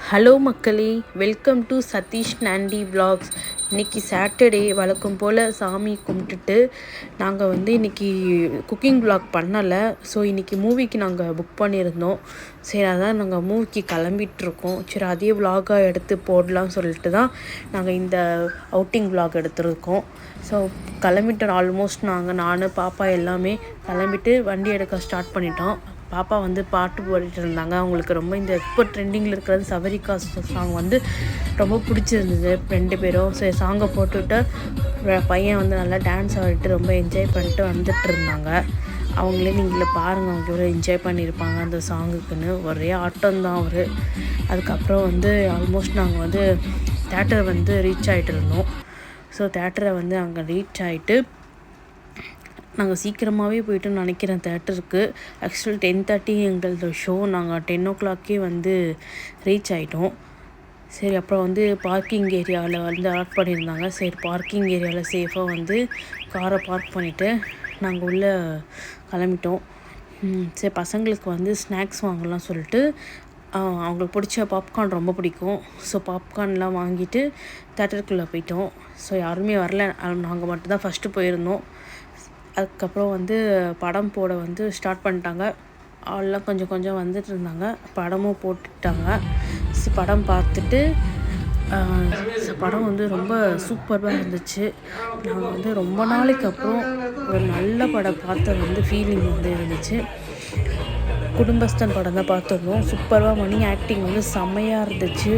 Hello மக்களே, welcome to Satish நாண்டி vlogs. இன்றைக்கி Saturday வழக்கம் போல் சாமி கும்பிட்டுட்டு நாங்கள் இன்றைக்கி குக்கிங் விலாக் பண்ணலை. ஸோ இன்றைக்கி மூவிக்கு நாங்கள் புக் பண்ணியிருந்தோம். சரி, அதான் நாங்கள் மூவிக்கு கிளம்பிகிட்ருக்கோம். சரி, அதே விலாகாக எடுத்து போடலாம்னு சொல்லிட்டு தான் நாங்கள் இந்த அவுட்டிங் விலாக் எடுத்துருக்கோம். ஸோ கிளம்பிட்டோம். ஆல்மோஸ்ட் நான் பாப்பா எல்லாமே கிளம்பிட்டு வண்டி எடுக்க ஸ்டார்ட் பண்ணிட்டோம். பாப்பா பாட்டு போட்டுட்டு இருந்தாங்க. அவங்களுக்கு ரொம்ப இந்த இப்போ ட்ரெண்டிங்கில் இருக்கிறது சவரிகா சாங் ரொம்ப பிடிச்சிருந்தது. 2 பேரும் சரி சாங்கை போட்டுவிட்டு பையன் நல்லா டான்ஸ் ஆடிட்டு ரொம்ப என்ஜாய் பண்ணிட்டு வந்துட்டு இருந்தாங்க. அவங்களே நீங்களே பாருங்கள், அவங்க எவ்வளோ என்ஜாய் பண்ணியிருப்பாங்க அந்த சாங்குக்குன்னு. ஒரே ஆட்டம் தான் அவர். அதுக்கப்புறம் ஆல்மோஸ்ட் நாங்கள் தேட்டரை ரீச் ஆகிட்டு இருந்தோம். ஸோ தேட்டரை அங்கே ரீச் ஆகிட்டு நாங்கள் சீக்கிரமாகவே போய்ட்டோன்னு நினைக்கிறேன் தேட்டருக்கு. ஆக்சுவலி 10:30 எங்களோட ஷோ. நாங்கள் 10 o'clockே ரீச் ஆகிட்டோம். சரி, அப்புறம் பார்க்கிங் ஏரியாவில் ஆட் பண்ணியிருந்தாங்க. சரி, பார்க்கிங் ஏரியாவில் சேஃபாக காரை பார்க் பண்ணிவிட்டு நாங்கள் உள்ளே கிளம்பிட்டோம். சரி, பசங்களுக்கு ஸ்நாக்ஸ் வாங்கலாம் சொல்லிட்டு அவங்களுக்கு பிடிச்ச பாப்கார்ன் ரொம்ப பிடிக்கும். ஸோ பாப்கார்ன்லாம் வாங்கிட்டு தேட்டருக்குள்ளே போயிட்டோம். ஸோ யாருமே வரல, நாங்கள் மட்டும்தான் ஃபஸ்ட்டு போயிருந்தோம். அதுக்கப்புறம் படம் போட ஸ்டார்ட் பண்ணிட்டாங்க. ஆள்லாம் கொஞ்சம் கொஞ்சம் வந்துட்டு இருந்தாங்க. படமும் போட்டுட்டாங்க. படம் பார்த்துட்டு படம் ரொம்ப சூப்பராக இருந்துச்சு. நாங்கள் ரொம்ப நாளைக்கு அப்புறம் ஒரு நல்ல படம் பார்த்த ஃபீலிங் இருந்துச்சு. குடும்பஸ்தன் படம் தான் பார்த்துருந்தோம். சூப்பராக மணி ஆக்டிங் செம்மையாக இருந்துச்சு.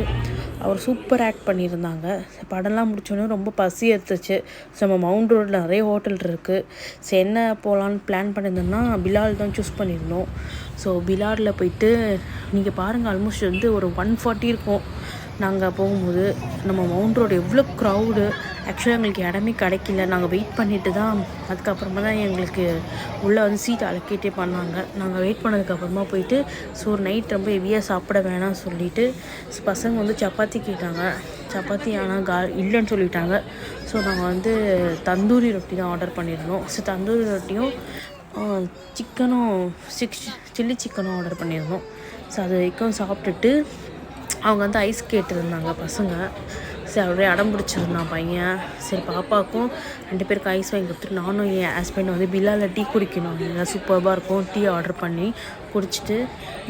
அவர் சூப்பர் ஆக்ட் பண்ணியிருந்தாங்க. படம்லாம் முடிச்சோன்னே ரொம்ப பசி எடுத்துச்சு. ஸோ நம்ம மவுண்ட் ரோடில் நிறைய ஹோட்டல் இருக்குது. ஸோ என்ன போகலான்னு பிளான் பண்ணியிருந்தோம்னா பிலால் தான் சூஸ் பண்ணியிருந்தோம். ஸோ பிலாலில் போயிட்டு நீங்கள் பாருங்கள், ஆல்மோஸ்ட் ஒரு 140 இருக்கும். நாங்கள் போகும்போது நம்ம மவுண்ட் ரோடு எவ்வளோ க்ரௌடு. ஆக்சுவலாக எங்களுக்கு இடமே கிடைக்கல. நாங்கள் வெயிட் பண்ணிவிட்டு தான் அதுக்கப்புறமா தான் எங்களுக்கு உள்ளே சீட் அலோகேட்டே பண்ணாங்க. நாங்கள் வெயிட் பண்ணதுக்கப்புறமா போயிட்டு ஸோ நைட் ரொம்ப ஹெவியாக சாப்பிட வேணாம்னு சொல்லிவிட்டு பசங்க சப்பாத்தி கேட்டாங்க. சப்பாத்தி ஆனால் இல்லைன்னு சொல்லிட்டாங்க. ஸோ நாங்கள் தந்தூரி ரொட்டி தான் ஆர்டர் பண்ணியிருந்தோம். ஸோ தந்தூரி ரொட்டியும் சிக்கனும் சில்லி சிக்கனும் ஆர்டர் பண்ணியிருந்தோம். ஸோ அது வரைக்கும் சாப்பிட்டுட்டு அவங்க ஐஸ் கேட்டிருந்தாங்க பசங்க. சரி, அப்படியே அடம் பிடிச்சிருந்தான் பையன். சரி, பாப்பாவுக்கும் 2 பேருக்கு ஐஸ் வாங்கி கொடுத்துட்டு நானும் என் ஹஸ்பண்ட் பிலாலில் டீ குடிக்கணும். நல்லா சூப்பராக இருக்கும். டீ ஆர்டர் பண்ணி குடிச்சிட்டு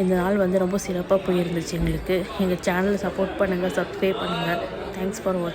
இந்த நாள் ரொம்ப சிறப்பாக போயிருந்துச்சு எங்களுக்கு. எங்கள் சேனலை சப்போர்ட் பண்ணுங்கள், சப்ஸ்கிரைப் பண்ணுங்கள். தேங்க்ஸ் ஃபார் வாட்சிங்.